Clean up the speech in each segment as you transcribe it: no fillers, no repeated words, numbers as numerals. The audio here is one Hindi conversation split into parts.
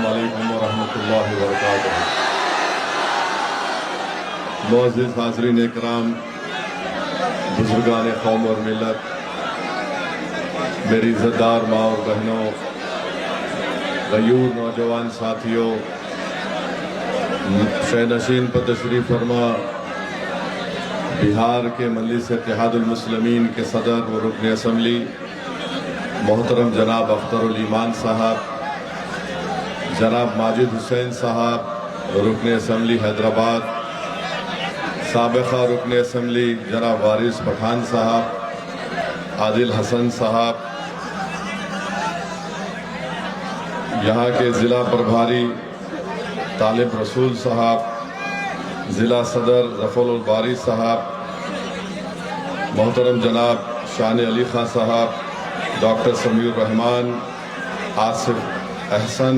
अस्सलामुअलैकुम वरहमतुल्लाहि वबरकातुहू। मुअज़्ज़िज़ हाज़रीन इकराम, बुज़ुर्गान कौम और मिल्लत, मेरी इज़्ज़तदार माँ और बहनों, गयूर नौजवान साथियों, शहनशीन पर तशरीफ़ फरमा बिहार के मजलिस इत्तेहादुल मुस्लिमीन के सदर व रुकन असम्बली मोहतरम जनाब अख्तरुल ईमान साहब, जनाब माजिद हुसैन साहब रुकन असम्बली हैदराबाद, साबिक़ा रुकन असम्बली जनाब वारिस पठान साहब, आदिल हसन साहब, यहाँ के ज़िला प्रभारी तालिब रसूल साहब, ज़िला सदर ज़फ़रुल बारी साहब, मोहतरम जनाब शान अली खां साहब, डॉक्टर समीउर रहमान, आसिफ अहसन,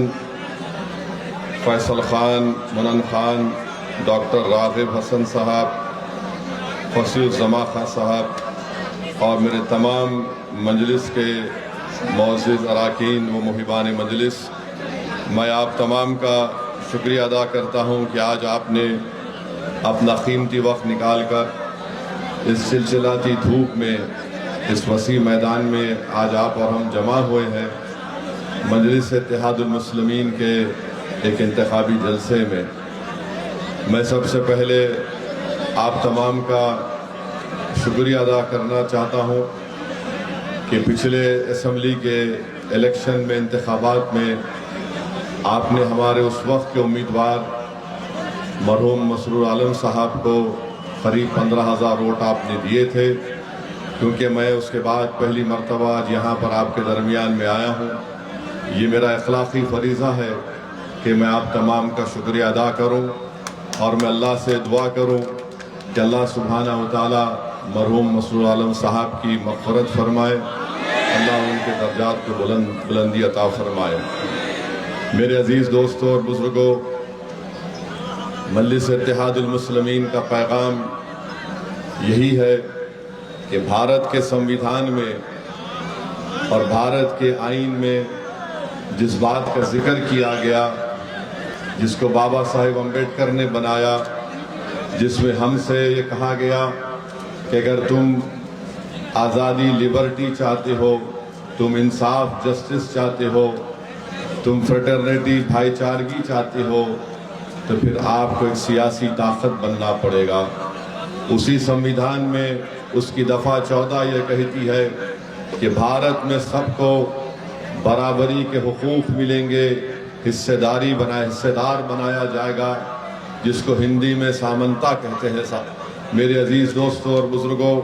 फैसल ख़ान, मुनन ख़ान, डॉक्टर राग़िब हसन साहब, फसीउज़्ज़मा खां साहब और मेरे तमाम मजलिस के मुअज़्ज़िज़ अरकान व मुहिबान मजलिस, मैं आप तमाम का शुक्रिया अदा करता हूँ कि आज आपने अपना कीमती वक्त निकाल कर इस सिलसिलाती धूप में, इस वसी मैदान में आज आप और हम जमा हुए हैं मजलिस इत्तेहादुल मुस्लिमीन के एक इंतखाबी जलसे में। मैं सबसे पहले आप तमाम का शुक्रिया अदा करना चाहता हूँ कि पिछले असम्बली के इलेक्शन में, इंतखाबात में आपने हमारे उस वक्त के उम्मीदवार मरहूम मसरूर आलम साहब को करीब 15,000 वोट आपने दिए थे। क्योंकि मैं उसके बाद पहली मरतबा आज यहाँ पर आपके दरमियान में आया हूँ, ये मेरा अखलाक़ी फ़रीज़ा है कि मैं आप तमाम का शुक्रिया अदा करूँ और मैं अल्लाह से दुआ करूँ कि अल्लाह सुब्हानहू व तआला मरहूम मसरूर आलम साहब की मग़फ़िरत फ़रमाए, अल्लाह उनके दर्जात को बुलंदी अता फ़रमाए। मेरे अज़ीज़ दोस्तों और बुज़ुर्गों, मजलिस इत्तेहादुल मुस्लिमीन का पैगाम यही है कि भारत के संविधान में और भारत के आइन में जिस बात का जिक्र किया गया, जिसको बाबा साहेब अम्बेडकर ने बनाया, जिसमें हमसे ये कहा गया कि अगर तुम आज़ादी, लिबर्टी चाहते हो, तुम इंसाफ, जस्टिस चाहते हो, तुम फ्रेटर्निटी, भाईचारगी चाहते हो, तो फिर आपको एक सियासी ताकत बनना पड़ेगा। उसी संविधान में उसकी दफ़ा 14 ये कहती है कि भारत में सबको बराबरी के हुकूक मिलेंगे, हिस्सेदार बनाया जाएगा, जिसको हिंदी में सामंता कहते हैं। मेरे अजीज़ दोस्तों और बुज़ुर्गों,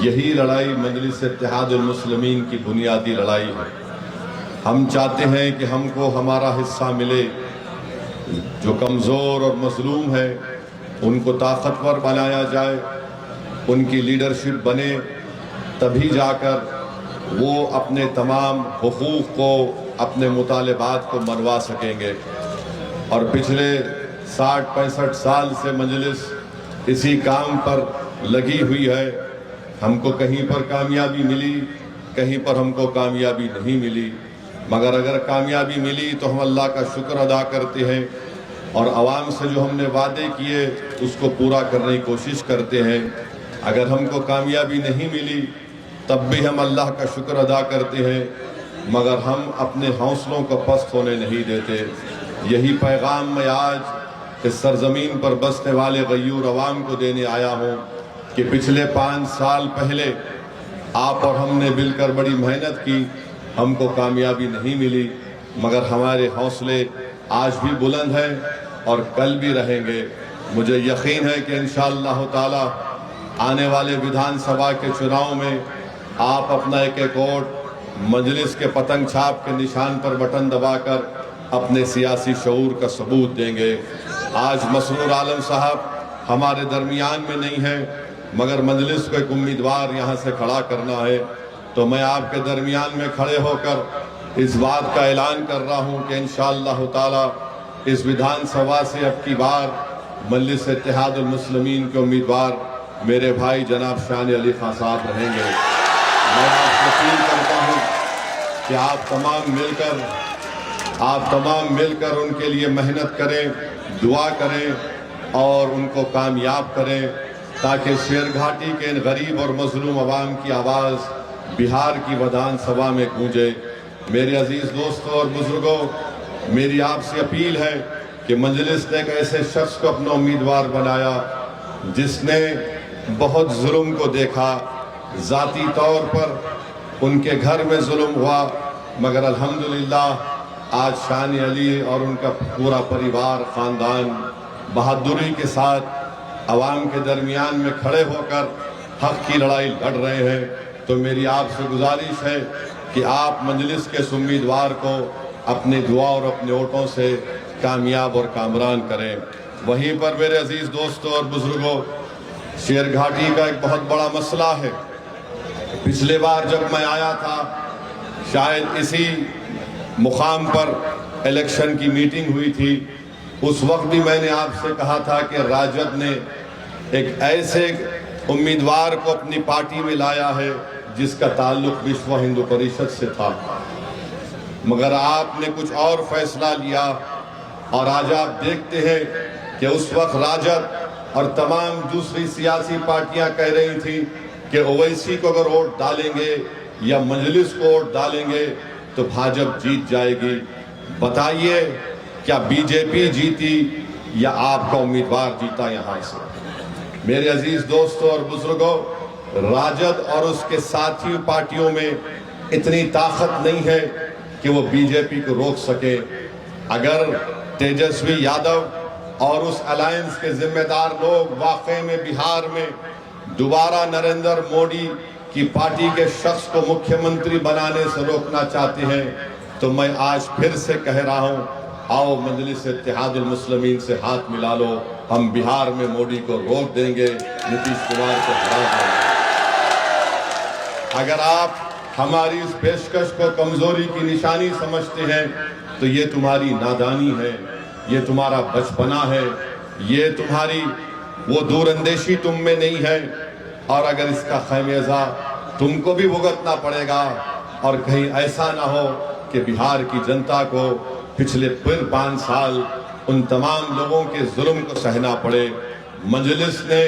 यही लड़ाई मजलिस इत्तेहादुल मुस्लिमीन की बुनियादी लड़ाई है। हम चाहते हैं कि हमको हमारा हिस्सा मिले, जो कमज़ोर और मज़लूम है उनको ताकतवर बनाया जाए, उनकी लीडरशिप बने, तभी जाकर वो अपने तमाम हुकूक को, अपने मुतालबात को मनवा सकेंगे। और पिछले 60-65 साल से मजलिस इसी काम पर लगी हुई है। हमको कहीं पर कामयाबी मिली, कहीं पर हमको कामयाबी नहीं मिली, मगर अगर कामयाबी मिली तो हम अल्लाह का शुक्र अदा करते हैं और आवाम से जो हमने वादे किए उसको पूरा करने की कोशिश करते हैं। अगर हमको कामयाबी नहीं मिली तब भी हम अल्लाह का शुक्र अदा करते हैं, मगर हम अपने हौसलों को पस्त होने नहीं देते। यही पैगाम मैं आज इस सरजमीन पर बसने वाले गयूर अवाम को देने आया हूँ कि पिछले 5 साल पहले आप और हमने मिलकर बड़ी मेहनत की, हमको कामयाबी नहीं मिली, मगर हमारे हौसले आज भी बुलंद हैं और कल भी रहेंगे। मुझे यकीन है कि इंशाअल्लाह ताला आने वाले विधानसभा के चुनाव में आप अपना एक वोट मजलिस के पतंग छाप के निशान पर बटन दबाकर अपने सियासी शऊर का सबूत देंगे। आज मसरूर आलम साहब हमारे दरमियान में नहीं है, मगर मजलिस को एक उम्मीदवार यहाँ से खड़ा करना है, तो मैं आपके दरमियान में खड़े होकर इस बात का ऐलान कर रहा हूँ कि इंशाअल्लाह ताला इस विधानसभा से अब की बार मजलिस इत्तेहादुल मुस्लिमीन के उम्मीदवार मेरे भाई जनाब शान अली खां साहब रहेंगे। मैं आपसे अपील करता हूँ कि आप तमाम मिलकर आप तमाम मिलकर उनके लिए मेहनत करें, दुआ करें और उनको कामयाब करें, ताकि शेरघाटी के इन गरीब और मजलूम अवाम की आवाज़ बिहार की विधानसभा में गूंजे। मेरे अजीज़ दोस्तों और बुजुर्गों, मेरी आपसे अपील है कि मजलिस ने एक ऐसे शख्स को अपना उम्मीदवार बनाया जिसने बहुत जुल्म को देखा। ज़ाती तौर पर उनके घर में जुल्म हुआ, मगर अल्हम्दुलिल्लाह आज शान अली और उनका पूरा परिवार ख़ानदान बहादुरी के साथ अवाम के दरमियान में खड़े होकर हक़ की लड़ाई लड़ रहे हैं। तो मेरी आपसे गुजारिश है कि आप मजलिस के उम्मीदवार को अपने दुआ और अपने वोटों से कामयाब और कामरान करें। वहीं पर मेरे अजीज़ दोस्तों और बुजुर्गों, शेरघाटी का एक बहुत बड़ा मसला है। पिछले बार जब मैं आया था, शायद इसी मुकाम पर इलेक्शन की मीटिंग हुई थी, उस वक्त भी मैंने आपसे कहा था कि राजद ने एक ऐसे उम्मीदवार को अपनी पार्टी में लाया है जिसका ताल्लुक विश्व हिंदू परिषद से था, मगर आपने कुछ और फैसला लिया। और आज आप देखते हैं कि उस वक्त राजद और तमाम दूसरी सियासी पार्टियां कह रही थी कि ओवैसी को अगर वोट डालेंगे या मजलिस को वोट डालेंगे तो भाजपा जीत जाएगी। बताइए, क्या बीजेपी जीती या आपका उम्मीदवार जीता? यहाँ से मेरे अजीज दोस्तों और बुजुर्गों, राजद और उसके साथी पार्टियों में इतनी ताकत नहीं है कि वो बीजेपी को रोक सके। अगर तेजस्वी यादव और उस अलायंस के जिम्मेदार लोग वाकई में बिहार में दोबारा नरेंद्र मोदी की पार्टी के शख्स को मुख्यमंत्री बनाने से रोकना चाहते हैं, तो मैं आज फिर से कह रहा हूं, आओ मजलिस इत्तेहादुल मुस्लिमीन से हाथ मिला लो। हम बिहार में मोदी को रोक देंगे, नीतीश कुमार को हरा देंगे। अगर आप हमारी इस पेशकश को कमजोरी की निशानी समझते हैं तो ये तुम्हारी नादानी है, ये तुम्हारा बचपना है, ये तुम्हारी वो दूरंदेशी तुम में नहीं है। और अगर इसका खमियाजा तुमको भी भुगतना पड़ेगा और कहीं ऐसा ना हो कि बिहार की जनता को पिछले 5 साल उन तमाम लोगों के जुल्म को सहना पड़े। मजलिस ने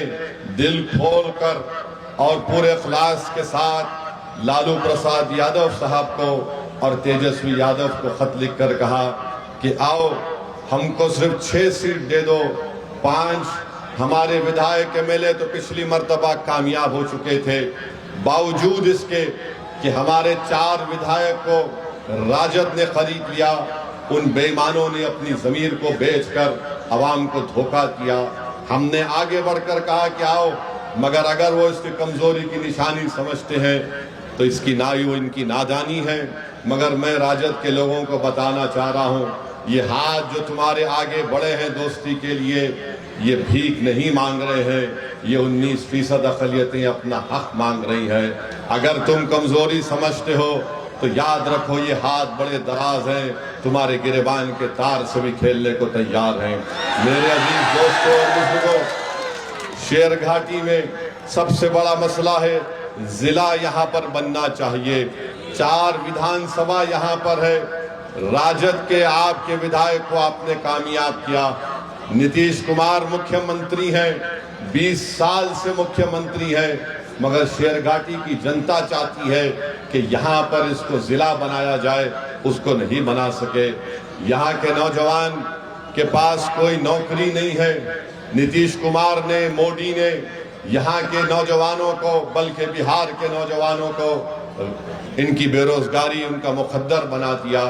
दिल खोल कर और पूरे इखलास के साथ लालू प्रसाद यादव साहब को और तेजस्वी यादव को खत लिखकर कहा कि आओ हमको सिर्फ 6 सीट दे दो। 5 हमारे विधायक एमएलए तो पिछली मर्तबा कामयाब हो चुके थे, बावजूद इसके कि हमारे 4 विधायक को राजद ने खरीद लिया। उन बेईमानों ने अपनी जमीर को बेचकर अवाम को धोखा किया। हमने आगे बढ़कर कहा कि आओ, मगर अगर वो इसकी कमजोरी की निशानी समझते हैं तो इसकी नाई इनकी नादानी है। मगर मैं राजद के लोगों को बताना चाह रहा हूं, ये हाथ जो तुम्हारे आगे बढ़े हैं दोस्ती के लिए, ये भीख नहीं मांग रहे हैं, ये 19% अक़लियतें अपना हक मांग रही हैं। अगर तुम कमजोरी समझते हो तो याद रखो, ये हाथ बड़े दराज हैं, तुम्हारे गिरेबान के तार से भी खेलने को तैयार हैं। मेरे अजीज दोस्तों और बुजुर्गों, शेरघाटी में सबसे बड़ा मसला है, जिला यहाँ पर बनना चाहिए। 4 विधानसभा यहाँ पर है। राजद के आपके विधायक को आपने कामयाब किया। नीतीश कुमार मुख्यमंत्री हैं, 20 साल से मुख्यमंत्री हैं, मगर शेरघाटी की जनता चाहती है कि यहाँ पर इसको जिला बनाया जाए, उसको नहीं बना सके। यहाँ के नौजवान के पास कोई नौकरी नहीं है। नीतीश कुमार ने, मोदी ने यहाँ के नौजवानों को, बल्कि बिहार के नौजवानों को, इनकी बेरोजगारी उनका मुकद्दर बना दिया।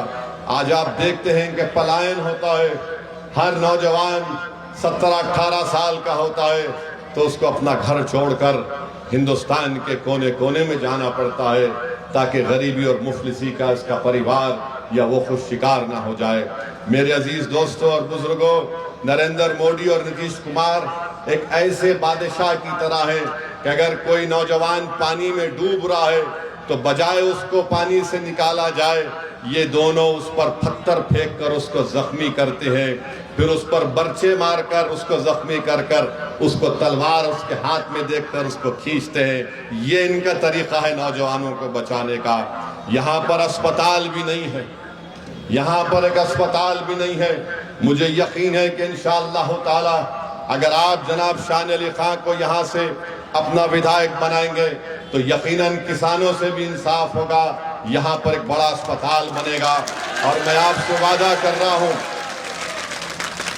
आज आप देखते हैं कि पलायन होता है, हर नौजवान 17-18 साल का होता है तो उसको अपना घर छोड़कर हिंदुस्तान के कोने कोने में जाना पड़ता है ताकि गरीबी और मुफलिसी का इसका परिवार या वो खुद शिकार ना हो जाए। मेरे अजीज दोस्तों और बुजुर्गों, नरेंद्र मोदी और नीतीश कुमार एक ऐसे बादशाह की तरह है कि अगर कोई नौजवान पानी में डूब रहा है तो बजाय उसको पानी से निकाला जाए, ये दोनों उस पर पत्थर फेंक कर उसको जख्मी करते हैं, फिर उस पर बर्छे मारकर उसको जख्मी कर कर उसको तलवार उसके हाथ में देखकर उसको खींचते हैं। ये इनका तरीका है नौजवानों को बचाने का। यहाँ पर अस्पताल भी नहीं है, यहाँ पर एक अस्पताल भी नहीं है। मुझे यकीन है कि इंशाअल्लाह ताला अगर आप जनाब शान अली खां को यहाँ से अपना विधायक बनाएंगे तो यकीनन किसानों से भी इंसाफ होगा, यहाँ पर एक बड़ा अस्पताल बनेगा। और मैं आपसे वादा कर रहा हूँ,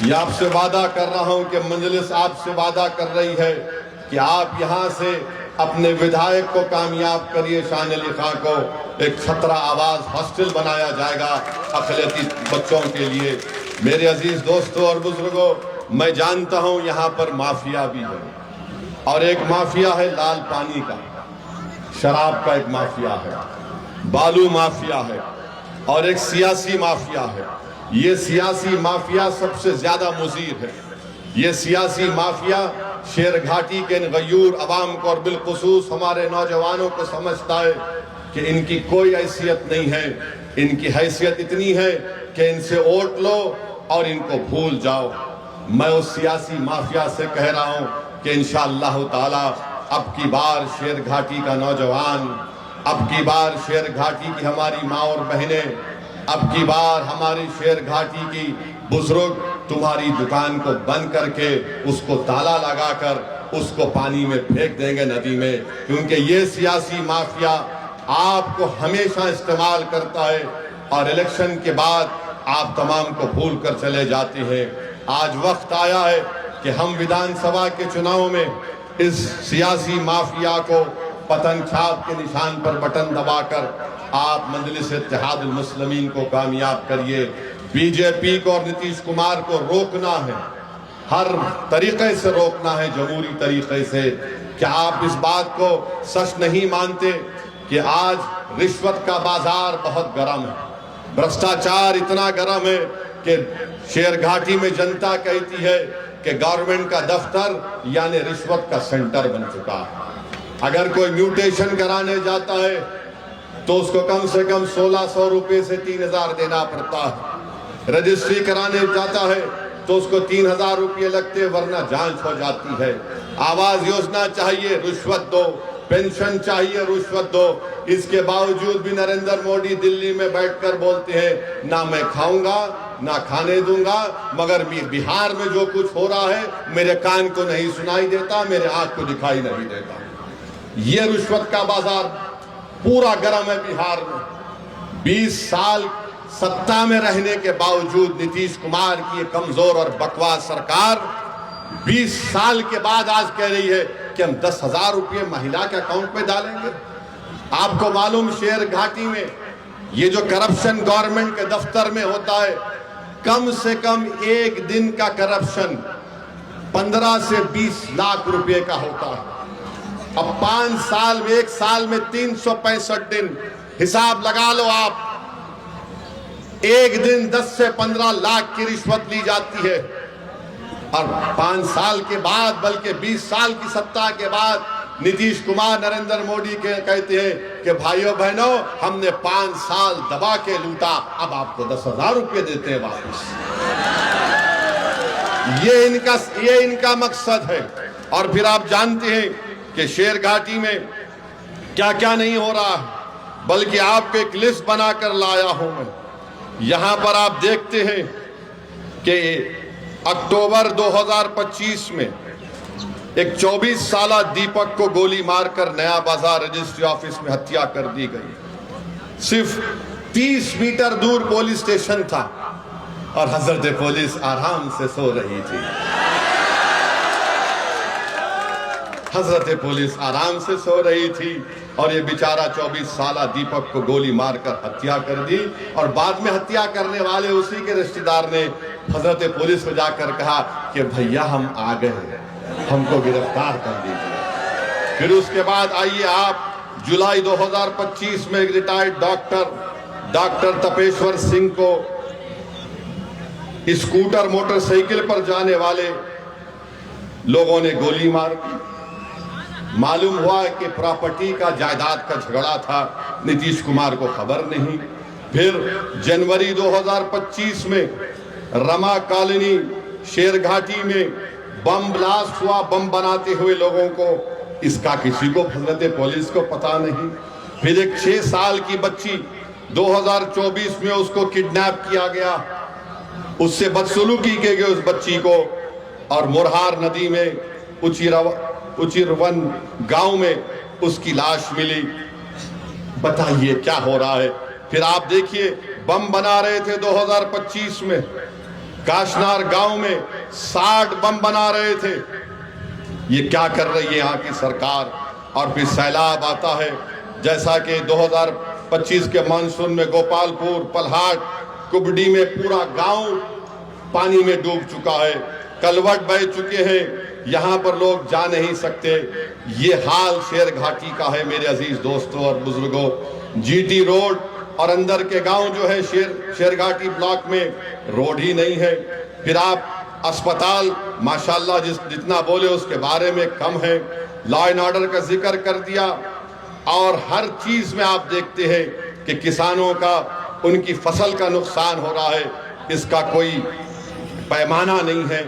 ये आपसे वादा कर रहा हूँ कि मजलिस आपसे वादा कर रही है कि आप यहाँ से अपने विधायक को कामयाब करिए। शान अली खां को एक 17 आवाज हॉस्टल बनाया जाएगा अक़लियती बच्चों के लिए। मेरे अजीज दोस्तों और बुजुर्गों, मैं जानता हूँ यहाँ पर माफिया भी है, और एक माफिया है लाल पानी का, शराब का एक माफिया है, बालू माफिया है, और एक सियासी माफिया है। ये सियासी माफिया सबसे ज्यादा मुज़ीर है। ये सियासी माफिया शेरघाटी के गयूर अवाम को और बिलखुसूस हमारे नौजवानों को समझता है कि इनकी कोई हैसियत नहीं है। इनकी हैसियत इतनी है कि इनसे वोट लो और इनको भूल जाओ। मैं उस सियासी माफिया से कह रहा हूं कि इंशाअल्लाह ताला अब की बार शेरघाटी का नौजवान, अब की बार शेरघाटी की हमारी माँ और बहनें, अब की बार हमारी शेरघाटी की बुजुर्ग तुम्हारी दुकान को बंद करके उसको ताला लगाकर उसको पानी में फेंक देंगे, नदी में, क्योंकि ये सियासी माफिया आपको हमेशा इस्तेमाल करता है और इलेक्शन के बाद आप तमाम को भूल कर चले जाते हैं। आज वक्त आया है कि हम विधानसभा के चुनाव में इस सियासी माफिया को पतन छाप के निशान पर बटन दबाकर आप मजलिस इत्तेहादुल मुस्लिमीन को कामयाब करिए। बीजेपी को और नीतीश कुमार को रोकना है, हर तरीके से रोकना है, जमहूरी तरीके से। क्या आप इस बात को सच नहीं मानते कि आज रिश्वत का बाजार बहुत गर्म है, भ्रष्टाचार इतना गर्म है कि शेरघाटी में जनता कहती है कि गवर्नमेंट का दफ्तर यानी रिश्वत का सेंटर बन चुका है। अगर कोई म्यूटेशन कराने जाता है तो उसको कम से कम 1600 रुपए से 3000 देना पड़ता है। रजिस्ट्री कराने जाता है तो उसको 3000 रुपये लगते, वरना जांच हो जाती है। आवास योजना चाहिए, रिश्वत दो। पेंशन चाहिए, रिश्वत दो। इसके बावजूद भी नरेंद्र मोदी दिल्ली में बैठकर बोलते हैं ना मैं खाऊंगा ना खाने दूंगा, मगर बिहार में जो कुछ हो रहा है मेरे कान को नहीं सुनाई देता, मेरे आंख को दिखाई नहीं देता। ये रिश्वत का बाजार पूरा गर्म है बिहार में। 20 साल सत्ता में रहने के बावजूद नीतीश कुमार की ये कमजोर और बकवास सरकार 20 साल के बाद आज कह रही है कि हम 10,000 रुपये महिला के अकाउंट में डालेंगे। आपको मालूम शेरघाटी में ये जो करप्शन गवर्नमेंट के दफ्तर में होता है, कम से कम एक दिन का करप्शन 15 से 20 लाख रुपए का होता है। अब 5 साल में, एक साल में 365 दिन, हिसाब लगा लो आप, एक दिन 10 से 15 लाख की रिश्वत ली जाती है। और 5 साल के बाद, बल्कि 20 साल की सत्ता के बाद नीतीश कुमार नरेंद्र मोदी के कहते हैं कि भाइयों बहनों हमने 5 साल दबा के लूटा, अब आपको 10,000 रुपये देते हैं वापस। ये इनका मकसद है। और फिर आप जानते हैं कि शेरघाटी में क्या क्या नहीं हो रहा है, बल्कि आपको एक लिस्ट बनाकर लाया हूं मैं। यहां पर आप देखते हैं कि अक्टूबर 2025 में एक 24 साल दीपक को गोली मारकर नया बाजार रजिस्ट्री ऑफिस में हत्या कर दी गई। सिर्फ 30 मीटर दूर पुलिस स्टेशन था और हजरत पुलिस आराम से सो रही थी। हजरत पुलिस आराम से सो रही थी और ये बेचारा 24 साल दीपक को गोली मारकर हत्या कर दी। और बाद में हत्या करने वाले उसी के रिश्तेदार ने हजरत पुलिस को जाकर कहा कि भैया हम आ गए, हमको गिरफ्तार कर दीजिए। फिर उसके बाद आइए आप, जुलाई 2025 में एक रिटायर्ड डॉक्टर तपेश्वर सिंह को स्कूटर मोटरसाइकिल पर जाने वाले लोगों ने गोली मार दी। मालूम हुआ कि प्रॉपर्टी का, जायदाद का झगड़ा था, नीतीश कुमार को खबर नहीं। फिर जनवरी 2025 में रमा कॉलोनी शेरघाटी में बम ब्लास्ट हुआ, बम बनाते हुए लोगों को, इसका किसी को हजरत पुलिस को पता नहीं। फिर एक 6 साल की बच्ची 2024 में उसको किडनैप किया गया, उससे बदसलूकी की गई उस बच्ची को, और मुरहार नदी में उचिरवन गांव में उसकी लाश मिली। बताइए क्या हो रहा है। फिर आप देखिए, बम बना रहे थे 2025 में काशनार गांव में, 60 बम बना रहे थे। ये क्या कर रही है यहाँ की सरकार। और फिर सैलाब आता है, जैसा कि 2025 के मानसून में गोपालपुर, पलहाट, कुबड़ी में पूरा गांव पानी में डूब चुका है, कलवट बह चुके हैं, यहाँ पर लोग जा नहीं सकते। ये हाल शेर घाटी का है मेरे अजीज दोस्तों और बुजुर्गों। जीटी रोड और अंदर के गांव जो है शेर घाटी ब्लॉक में रोड ही नहीं है। फिर आप अस्पताल माशाल्लाह जितना बोले उसके बारे में कम है। लॉ एंड ऑर्डर का जिक्र कर दिया, और हर चीज में आप देखते हैं कि किसानों का, उनकी फसल का नुकसान हो रहा है, इसका कोई पैमाना नहीं है।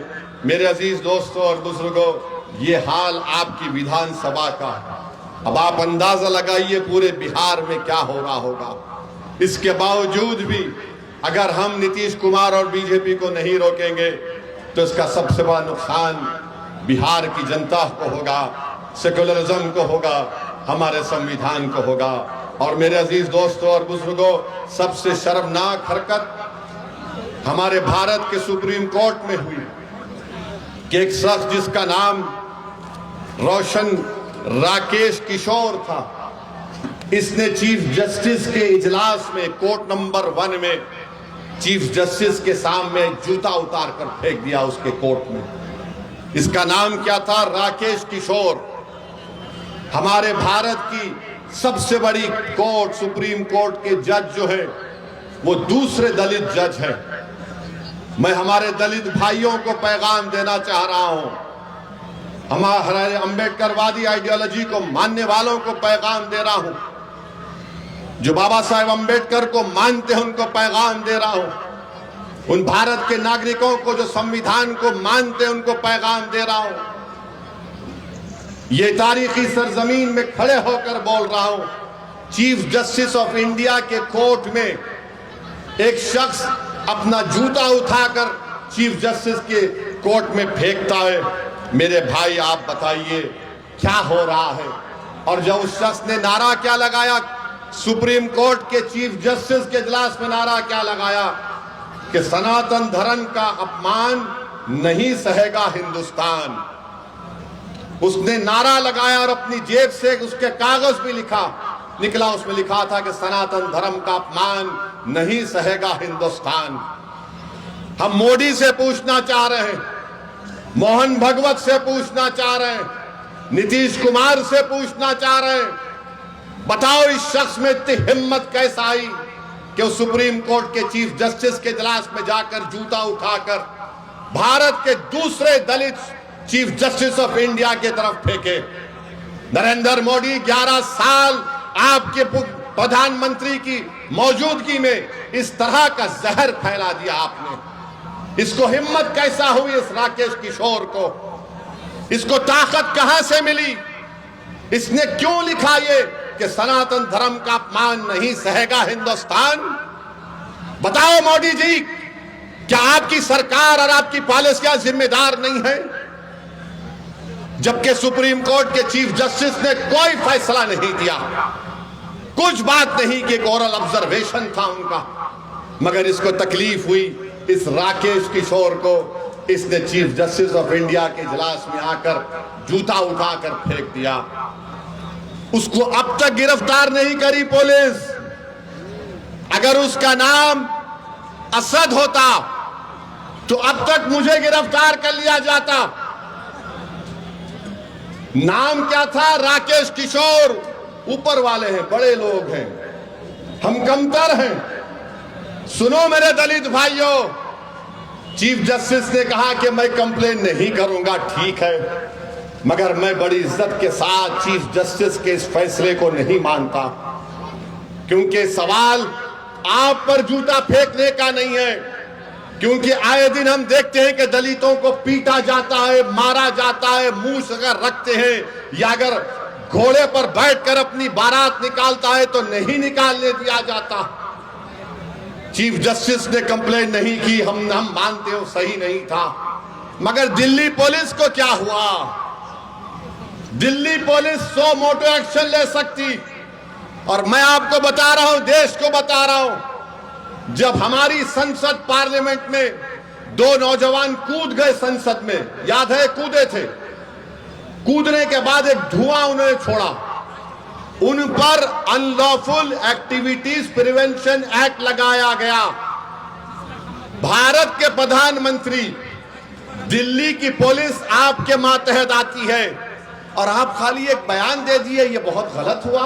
मेरे अजीज दोस्तों और बुजुर्गों, ये हाल आपकी विधानसभा का है। अब आप अंदाजा लगाइए पूरे बिहार में क्या हो रहा होगा। इसके बावजूद भी अगर हम नीतीश कुमार और बीजेपी को नहीं रोकेंगे तो इसका सबसे बड़ा नुकसान बिहार की जनता को होगा, सेकुलरिज्म को होगा, हमारे संविधान को होगा। और मेरे अजीज दोस्तों और बुजुर्गों, सबसे शर्मनाक हरकत हमारे भारत के सुप्रीम कोर्ट में हुई कि एक शख्स जिसका नाम रोशन राकेश किशोर था, इसने चीफ जस्टिस के इजलास में कोर्ट नंबर 1 में चीफ जस्टिस के सामने जूता उतार कर फेंक दिया उसके कोर्ट में। इसका नाम क्या था? राकेश किशोर। हमारे भारत की सबसे बड़ी कोर्ट, सुप्रीम कोर्ट के जज जो है वो दूसरे दलित जज हैं। मैं हमारे दलित भाइयों को पैगाम देना चाह रहा हूं, हमारे अंबेडकरवादी आइडियोलॉजी को मानने वालों को पैगाम दे रहा हूं, जो बाबा साहेब अंबेडकर को मानते हैं उनको पैगाम दे रहा हूं, उन भारत के नागरिकों को जो संविधान को मानते हैं उनको पैगाम दे रहा हूं। ये तारीखी सरजमीन में खड़े होकर बोल रहा हूं। चीफ जस्टिस ऑफ इंडिया के कोर्ट में एक शख्स अपना जूता उठाकर चीफ जस्टिस के कोर्ट में फेंकता है। मेरे भाई आप बताइए क्या हो रहा है। और जब उस शख्स ने नारा क्या लगाया, सुप्रीम कोर्ट के चीफ जस्टिस के इजलास में नारा क्या लगाया कि सनातन धर्म का अपमान नहीं सहेगा हिंदुस्तान। उसने नारा लगाया और अपनी जेब से उसके कागज भी निकला, उसमें लिखा था कि सनातन धर्म का अपमान नहीं सहेगा हिंदुस्तान। हम मोदी से पूछना चाह रहे हैं, मोहन भगवत से पूछना चाह रहे हैं, नीतीश कुमार से पूछना चाह रहे हैं, बताओ इस शख्स में इतनी हिम्मत कैसे आई कि वो सुप्रीम कोर्ट के चीफ जस्टिस के इजलास में जाकर जूता उठाकर भारत के दूसरे दलित चीफ जस्टिस ऑफ इंडिया की तरफ फेंके। नरेंद्र मोदी 11 साल आपके प्रधानमंत्री की मौजूदगी में इस तरह का जहर फैला दिया आपने। इसको हिम्मत कैसा हुई इस राकेश किशोर को? इसको ताकत कहां से मिली? इसने क्यों लिखा ये कि सनातन धर्म का अपमान नहीं सहेगा हिंदुस्तान? बताओ मोदी जी, क्या आपकी सरकार और आपकी पॉलिसियां जिम्मेदार नहीं है? जबकि सुप्रीम कोर्ट के चीफ जस्टिस ने कोई फैसला नहीं दिया, कुछ बात नहीं कि एक ओरल ऑब्जर्वेशन था उनका, मगर इसको तकलीफ हुई इस राकेश किशोर को। इसने चीफ जस्टिस ऑफ इंडिया के इजलास में आकर जूता उठाकर फेंक दिया। उसको अब तक गिरफ्तार नहीं करी पुलिस। अगर उसका नाम असद होता तो अब तक मुझे गिरफ्तार कर लिया जाता। नाम क्या था? राकेश किशोर। ऊपर वाले हैं, बड़े लोग हैं, हम कमतर हैं। सुनो मेरे दलित भाइयों, चीफ जस्टिस ने कहा कि मैं कंप्लेन नहीं करूंगा, ठीक है, मगर मैं बड़ी इज्जत के साथ चीफ जस्टिस के इस फैसले को नहीं मानता, क्योंकि सवाल आप पर जूता फेंकने का नहीं है। क्योंकि आए दिन हम देखते हैं कि दलितों को पीटा जाता है, मारा जाता है, मूंछ अगर रखते हैं या अगर घोड़े पर बैठकर अपनी बारात निकालता है तो नहीं निकालने दिया जाता। चीफ जस्टिस ने कंप्लेन नहीं की, हम मानते हो सही नहीं था, मगर दिल्ली पुलिस को क्या हुआ? दिल्ली पुलिस 100 मोटो एक्शन ले सकती। और मैं आपको बता रहा हूं, देश को बता रहा हूं, जब हमारी संसद पार्लियामेंट में 2 नौजवान कूद गए संसद में, याद है? कूदे थे। कूदने के बाद एक धुआं उन्होंने छोड़ा, उन पर अनलॉफुल एक्टिविटीज प्रिवेंशन एक्ट लगाया गया। भारत के प्रधानमंत्री, दिल्ली की पुलिस आपके मातहत आती है और आप खाली एक बयान दे दिए, ये बहुत गलत हुआ।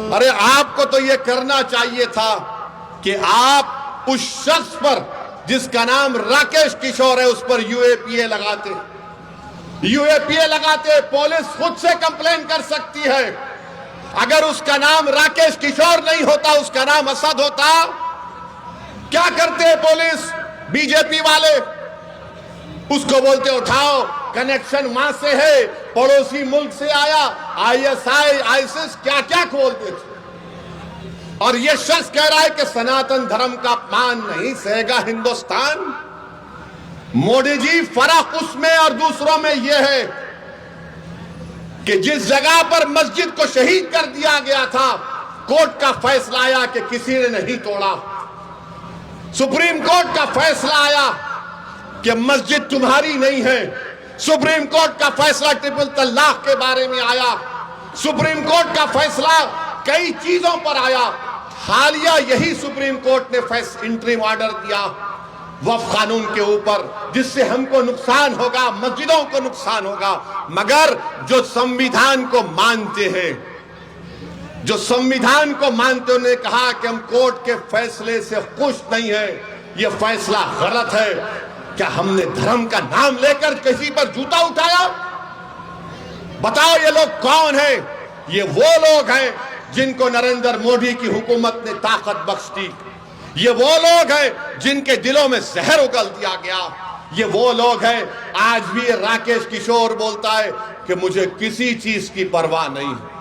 अरे आपको तो ये करना चाहिए था कि आप उस शख्स पर जिसका नाम राकेश किशोर है उस पर यूएपीए लगाते। यूएपीए लगाते, पुलिस खुद से कंप्लेन कर सकती है। अगर उसका नाम राकेश किशोर नहीं होता, उसका नाम असद होता, क्या करते पुलिस? बीजेपी वाले उसको बोलते उठाओ, कनेक्शन वहां से है, पड़ोसी मुल्क से आया, आईएसआई, आईसिस, क्या क्या खोलते थे। और ये शख्स कह रहा है कि सनातन धर्म का अपमान नहीं सहेगा हिंदुस्तान। मोदी जी, फर्क उसमें और दूसरों में यह है कि जिस जगह पर मस्जिद को शहीद कर दिया गया था, कोर्ट का फैसला आया कि किसी ने नहीं तोड़ा। सुप्रीम कोर्ट का फैसला आया कि मस्जिद तुम्हारी नहीं है। सुप्रीम कोर्ट का फैसला ट्रिपल तलाक के बारे में आया। सुप्रीम कोर्ट का फैसला कई चीजों पर आया। हालिया यही सुप्रीम कोर्ट ने इंटरिम ऑर्डर दिया वक्फ कानून के ऊपर, जिससे हमको नुकसान होगा, मस्जिदों को नुकसान होगा। मगर जो संविधान को मानते हैं, जो संविधान को मानते, उन्होंने कहा कि हम कोर्ट के फैसले से खुश नहीं है, यह फैसला गलत है। क्या हमने धर्म का नाम लेकर किसी पर जूता उठाया? बताओ ये लोग कौन है? ये वो लोग हैं जिनको नरेंद्र मोदी की हुकूमत ने ताकत बख्श दी। ये वो लोग हैं जिनके दिलों में जहर उगल दिया गया। ये वो लोग हैं, आज भी राकेश किशोर बोलता है कि मुझे किसी चीज की परवाह नहीं है,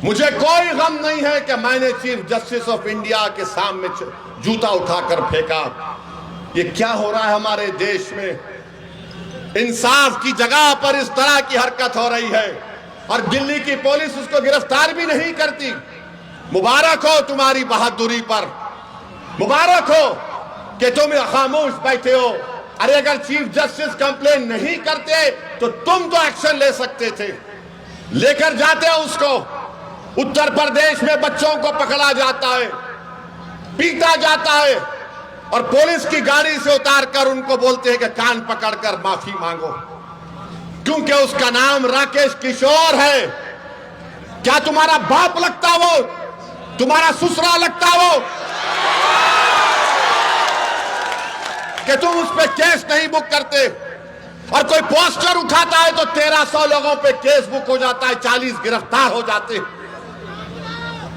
मुझे कोई गम नहीं है कि मैंने चीफ जस्टिस ऑफ इंडिया के सामने जूता उठाकर फेंका। ये क्या हो रहा है हमारे देश में? इंसाफ की जगह पर इस तरह की हरकत हो रही है और दिल्ली की पुलिस उसको गिरफ्तार भी नहीं करती। मुबारक हो तुम्हारी बहादुरी पर, मुबारक हो कि तुम खामोश बैठे हो। अरे अगर चीफ जस्टिस कंप्लेन नहीं करते तो तुम तो एक्शन ले सकते थे, लेकर जाते हो उसको। उत्तर प्रदेश में बच्चों को पकड़ा जाता है, पीटा जाता है और पुलिस की गाड़ी से उतारकर उनको बोलते हैं कि कान पकड़कर माफी मांगो, क्योंकि उसका नाम राकेश किशोर है। क्या तुम्हारा बाप लगता वो? तुम्हारा ससुरा लगता वो कि तुम उस पे केस नहीं बुक करते? और कोई पोस्टर उठाता है तो 1300 लोगों पे केस बुक हो जाता है, 40 गिरफ्तार हो जाते।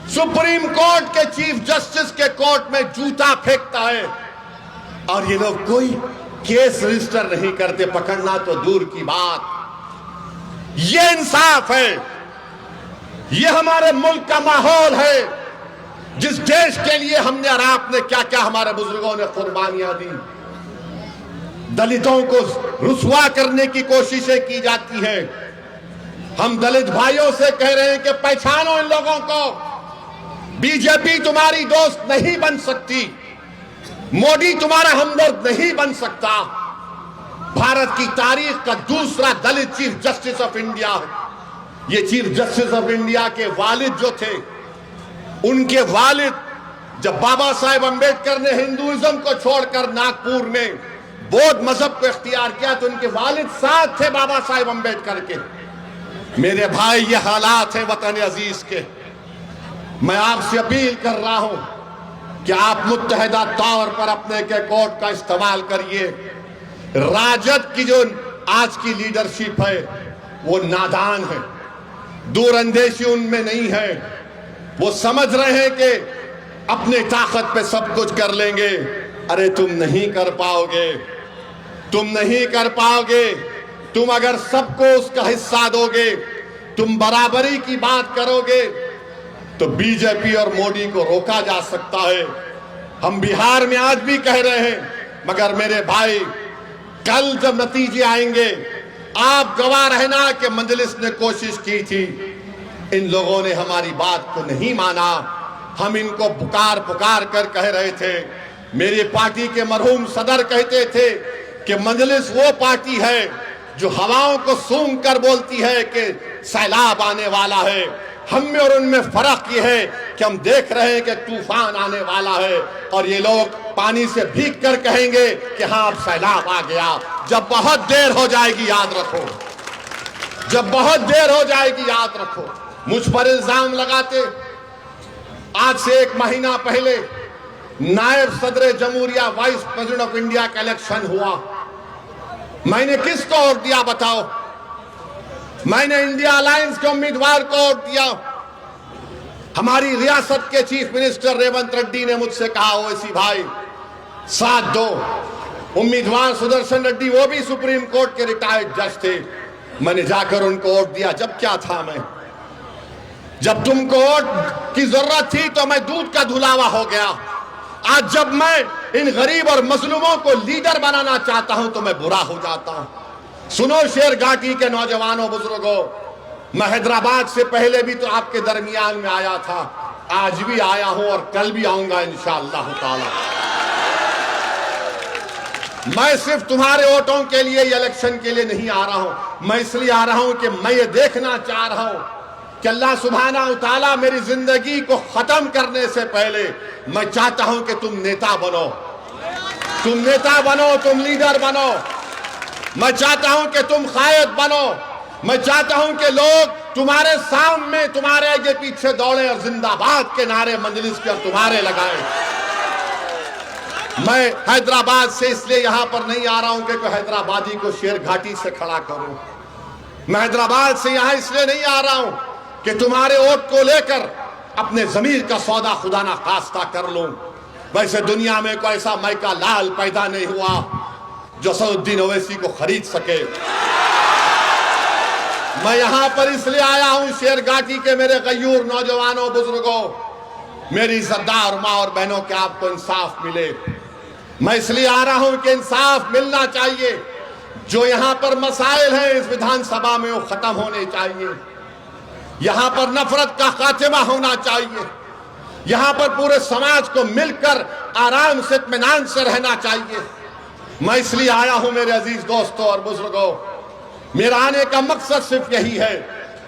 सुप्रीम कोर्ट के चीफ जस्टिस के कोर्ट में जूता फेंकता है और ये लोग कोई केस रजिस्टर नहीं करते, पकड़ना तो दूर की बात। ये इंसाफ है, ये हमारे मुल्क का माहौल है, जिस देश के लिए हमने और आपने क्या क्या हमारे बुजुर्गों ने कुर्बानियां दी। दलितों को रुसवा करने की कोशिशें की जाती है। हम दलित भाइयों से कह रहे हैं कि पहचानो इन लोगों को। बीजेपी तुम्हारी दोस्त नहीं बन सकती, मोदी तुम्हारा हमदर्द नहीं बन सकता। भारत की तारीख का दूसरा दलित चीफ जस्टिस ऑफ इंडिया है। ये चीफ जस्टिस ऑफ इंडिया के वालिद जो थे, उनके वालिद, जब बाबा साहेब अंबेडकर ने हिंदुइज्म को छोड़कर नागपुर में बौद्ध मजहब को इख्तियार किया तो उनके वालिद साथ थे बाबा साहेब अंबेडकर के। मेरे भाई, ये हालात हैं वतन अजीज के। मैं आपसे अपील कर रहा हूं कि आप मुत्तहिदा तौर पर अपने के कोर्ट का इस्तेमाल करिए। राजद की जो आज की लीडरशिप है वो नादान है, दूरअंदेशी उनमें नहीं है। वो समझ रहे हैं कि अपने ताकत पे सब कुछ कर लेंगे। अरे तुम नहीं कर पाओगे, तुम नहीं कर पाओगे। तुम अगर सबको उसका हिस्सा दोगे, तुम बराबरी की बात करोगे, तो बीजेपी और मोदी को रोका जा सकता है। हम बिहार में आज भी कह रहे हैं, मगर मेरे भाई कल जब नतीजे आएंगे आप गवाह रहना कि मजलिस ने कोशिश की थी, इन लोगों ने हमारी बात को नहीं माना। हम इनको पुकार पुकार कर कह रहे थे। मेरी पार्टी के मरहूम सदर कहते थे कि मजलिस वो पार्टी है जो हवाओं को सूंघ कर बोलती है कि सैलाब आने वाला है। हम में और उनमें फर्क ये है कि हम देख रहे हैं कि तूफान आने वाला है, और ये लोग पानी से भीग कर कहेंगे कि हाँ अब सैलाब आ गया। जब बहुत देर हो जाएगी याद रखो, जब बहुत देर हो जाएगी याद रखो। मुझ पर इल्जाम लगाते। आज से 1 महीना पहले नायब सदर जमहूरिया वाइस प्रेसिडेंट ऑफ इंडिया का इलेक्शन हुआ। मैंने किसको वोट दिया बताओ? मैंने इंडिया अलायंस के उम्मीदवार को वोट दिया। हमारी रियासत के चीफ मिनिस्टर रेवंत रेड्डी ने मुझसे कहा, ओवैसी भाई साथ दो। उम्मीदवार सुदर्शन रेड्डी, वो भी सुप्रीम कोर्ट के रिटायर्ड जज थे। मैंने जाकर उनको वोट दिया। जब क्या था मैं, जब तुमको वोट की जरूरत थी तो मैं दूध का धुलावा हो गया। आज जब मैं इन गरीब और मजलूमों को लीडर बनाना चाहता हूं तो मैं बुरा हो जाता हूं। सुनो शेर घाटी के नौजवानों बुजुर्गों, मैं हैदराबाद से पहले भी तो आपके दरमियान में आया था, आज भी आया हूं और कल भी आऊंगा इंशाअल्लाह ताला। मैं सिर्फ तुम्हारे वोटों के लिए, इलेक्शन के लिए नहीं आ रहा हूं। मैं इसलिए आ रहा हूं कि मैं ये देखना चाह रहा हूं कि अल्लाह सुब्हाना व तआला मेरी जिंदगी को खत्म करने से पहले मैं चाहता हूं कि तुम नेता बनो, तुम नेता बनो, तुम लीडर बनो। मैं चाहता हूं कि तुम कायद बनो। मैं चाहता हूं कि लोग तुम्हारे सामने, तुम्हारे आगे पीछे दौड़े और जिंदाबाद के नारे मजलिस के और तुम्हारे लगाएं। मैं हैदराबाद से इसलिए यहां पर नहीं आ रहा हूं कि कोई हैदराबादी को शेर घाटी से खड़ा करूं। मैं हैदराबाद से यहां इसलिए नहीं आ रहा हूं कि तुम्हारे वोट को लेकर अपने जमीर का सौदा खुदा ना खास्ता कर लूं। वैसे दुनिया में कोई ऐसा मैका लाल पैदा नहीं हुआ जो असदुद्दीन ओवैसी को खरीद सके। मैं यहां पर इसलिए आया हूं शेर घाटी के मेरे गयूर नौजवानों बुजुर्गों, मेरी इज्जतदार माँ और बहनों के आपको इंसाफ मिले। मैं इसलिए आ रहा हूं कि इंसाफ मिलना चाहिए। जो यहां पर मसाइल हैं इस विधानसभा में वो खत्म होने चाहिए। यहां पर नफरत का खात्मा होना चाहिए। यहां पर पूरे समाज को मिलकर आराम से इत्मीनान से रहना चाहिए। मैं इसलिए आया हूं मेरे अजीज दोस्तों और बुजुर्गों, मेरा आने का मकसद सिर्फ यही है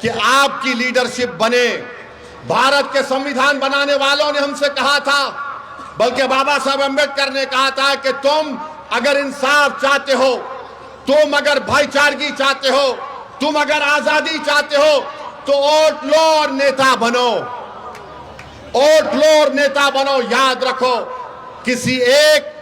कि आपकी लीडरशिप बने। भारत के संविधान बनाने वालों ने हमसे कहा था, बल्कि बाबा साहब अम्बेडकर ने कहा था कि तुम अगर इंसाफ चाहते हो, तुम अगर भाईचारगी चाहते हो, तुम अगर आजादी चाहते हो तो वोट लो और नेता बनो। वोट लो और नेता बनो। याद रखो, किसी एक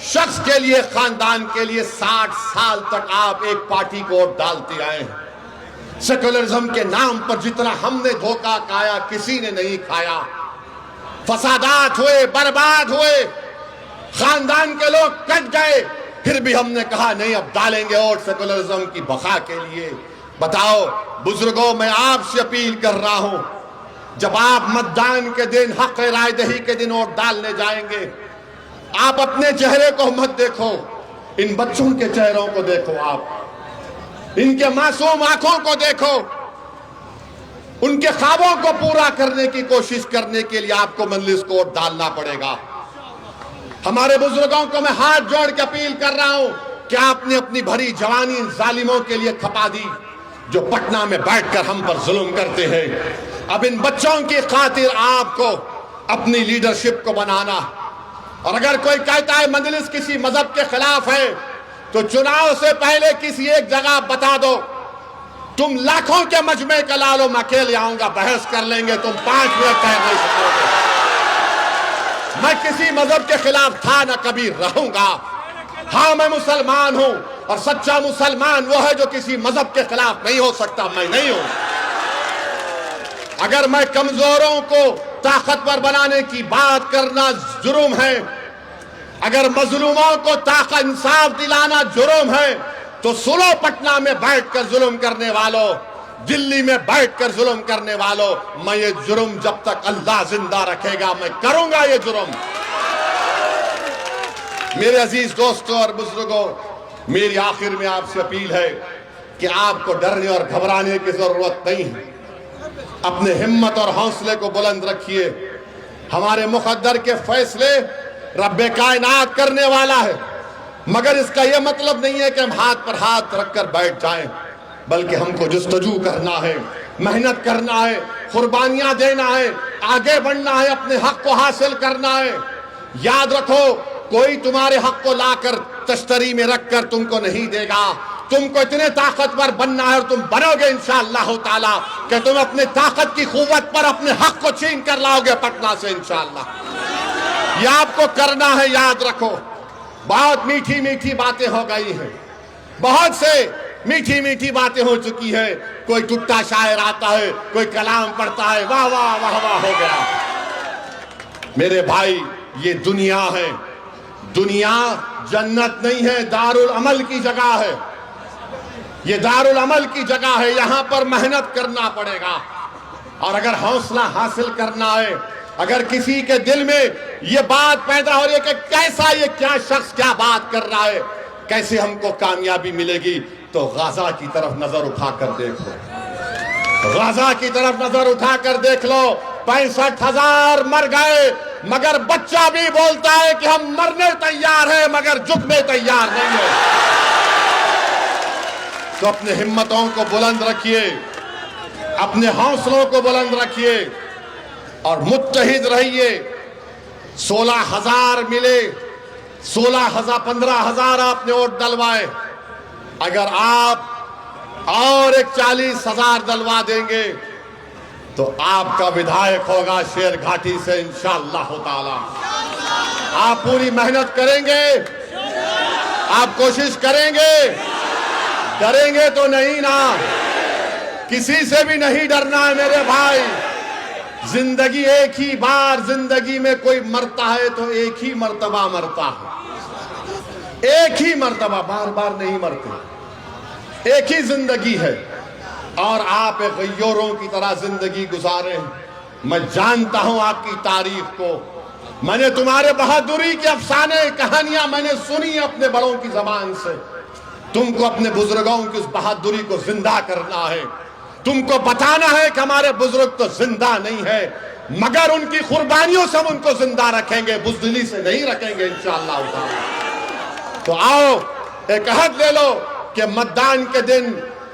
शख्स के लिए, खानदान के लिए 60 साल तक आप एक पार्टी को वोट डालते आए हैं। सेक्युलरिज्म के नाम पर जितना हमने धोखा खाया किसी ने नहीं खाया। फसादात हुए, बर्बाद हुए, खानदान के लोग कट गए, फिर भी हमने कहा नहीं अब डालेंगे वोट सेक्युलरिज्म की बका के लिए। बताओ बुजुर्गों, मैं आपसे अपील कर रहा हूं, जब आप मतदान के दिन, हक राय दही के दिन वोट डालने जाएंगे, आप अपने चेहरे को मत देखो, इन बच्चों के चेहरों को देखो। आप इनके मासूम आंखों को देखो। उनके ख्वाबों को पूरा करने की कोशिश करने के लिए आपको मजलिस को वोट डालना पड़ेगा। हमारे बुजुर्गों को मैं हाथ जोड़ के अपील कर रहा हूं कि आपने अपनी भरी जवानी इन जालिमों के लिए खपा दी जो पटना में बैठकर हम पर जुल्म करते हैं। अब इन बच्चों की खातिर आपको अपनी लीडरशिप को बनाना। और अगर कोई कहता है मजलिस किसी मजहब के खिलाफ है, तो चुनाव से पहले किसी एक जगह बता दो। तुम लाखों के मजमे का ला लो, मैं अकेले आऊंगा, बहस कर लेंगे, तुम 5 मिनट ठहर नहीं सकोगे। मैं किसी मजहब के खिलाफ था ना कभी रहूंगा। हाँ, मैं मुसलमान हूं और सच्चा मुसलमान वो है जो किसी मजहब के खिलाफ नहीं हो सकता। मैं नहीं हूं। अगर मैं कमजोरों को ताकतवर बनाने की बात करना जुर्म है, अगर मजलूमों को ताकत इंसाफ दिलाना जुर्म है, तो सुनो पटना में बैठकर जुल्म करने वालों, दिल्ली में बैठकर जुल्म करने वालों, मैं ये जुर्म जब तक अल्लाह जिंदा रखेगा मैं करूंगा ये जुर्म। मेरे अजीज दोस्तों और बुजुर्गों, मेरी आखिर में आपसे अपील है कि आपको डरने और घबराने की जरूरत नहीं है। अपने हिम्मत और हौसले को बुलंद रखिए। हमारे मुकद्दर के फैसले रब्बे कायनात करने वाला है, मगर इसका यह मतलब नहीं है कि हम हाथ पर हाथ रखकर बैठ जाएं, बल्कि हमको जुस्तजू करना है, मेहनत करना है, कुर्बानियां देना है, आगे बढ़ना है, अपने हक को हासिल करना है। याद रखो, कोई तुम्हारे हक को लाकर तश्तरी में रखकर तुमको नहीं देगा। तुमको इतने ताकतवर बनना है और तुम बनोगे इंशाअल्लाह ताला कि तुम अपने ताकत की कुव्वत पर अपने हक को छीन कर लाओगे पटना से इंशाअल्लाह। यह आपको करना है, याद रखो। बहुत मीठी मीठी बातें हो गई हैं, बहुत से मीठी मीठी बातें हो चुकी है। कोई टुट्टा शायर आता है, कोई कलाम पढ़ता है, वाह वाह वाह वाह हो गया। मेरे भाई, ये दुनिया है, दुनिया जन्नत नहीं है, दारुल अमल की जगह है। ये दारुल अमल की जगह है, यहां पर मेहनत करना पड़ेगा। और अगर हौसला हासिल करना है, अगर किसी के दिल में ये बात पैदा हो रही है कि कैसा ये क्या शख्स क्या बात कर रहा है, कैसे हमको कामयाबी मिलेगी, तो गाजा की तरफ नजर उठाकर देख लो। गाजा की तरफ नजर उठाकर देख लो। 65,000 मर गए, मगर बच्चा भी बोलता है कि हम मरने तैयार हैं, मगर झुकने तैयार नहीं है। तो अपने हिम्मतों को बुलंद रखिए, अपने हौसलों को बुलंद रखिए और मुत्तहिद रहिए। 16,000 मिले, 16,000 15,000 आपने वोट डलवाए। अगर आप और एक 40,000 डलवा देंगे तो आपका विधायक होगा शेर घाटी से इंशाअल्लाह ताला। आप पूरी मेहनत करेंगे, आप कोशिश करेंगे, डरेंगे तो नहीं ना, किसी से भी नहीं डरना है मेरे भाई। जिंदगी एक ही बार, जिंदगी में कोई मरता है तो एक ही मर्तबा मरता है, एक ही मर्तबा, बार बार नहीं मरते। एक ही जिंदगी है और आप एक गैयोरों की तरह जिंदगी गुजारे। मैं जानता हूं आपकी तारीफ को, मैंने तुम्हारे बहादुरी के अफसाने कहानियां मैंने सुनी अपने बड़ों की जबान से। तुमको अपने बुजुर्गों की उस बहादुरी को जिंदा करना है। तुमको बताना है कि हमारे बुजुर्ग तो जिंदा नहीं है, मगर उनकी कुर्बानियों से हम उनको जिंदा रखेंगे, बुज़दिली से नहीं रखेंगे इंशाअल्लाह ताला। तो आओ एक अहद ले लो कि मतदान के दिन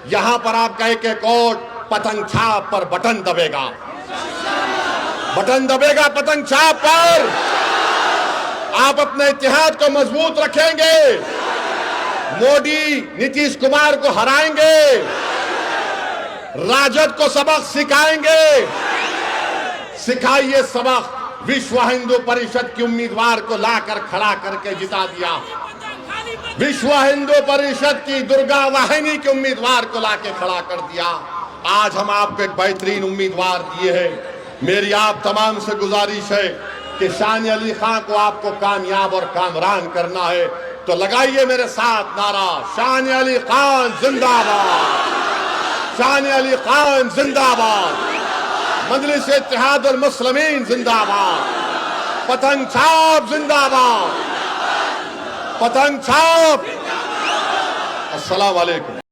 यहां पर आपका एक एक वोट पतंग छाप पर बटन दबेगा, बटन दबेगा पतंग छाप पर। आप अपने इत्तेहाद को मजबूत रखेंगे, मोदी नीतीश कुमार को हराएंगे, राजद को सबक सिखाएंगे। सिखाइए सबक। विश्व हिंदू परिषद की उम्मीदवार को लाकर खड़ा करके जिता दिया। विश्व हिंदू परिषद की दुर्गा वाहिनी के उम्मीदवार को लाके खड़ा कर दिया। आज हम आपको एक बेहतरीन उम्मीदवार दिए हैं। मेरी आप तमाम से गुजारिश है कि शान अली खान को आपको कामयाब और कामरान करना है, तो लगाइए मेरे साथ नारा, शान अली खान जिंदाबाद, शान अली खान जिंदाबाद, मजलिस इत्तेहादुल मुस्लिमीन जिंदाबाद, पतंग छाप जिंदाबाद, पतंग छाप। अस्सलाम वालेकुम।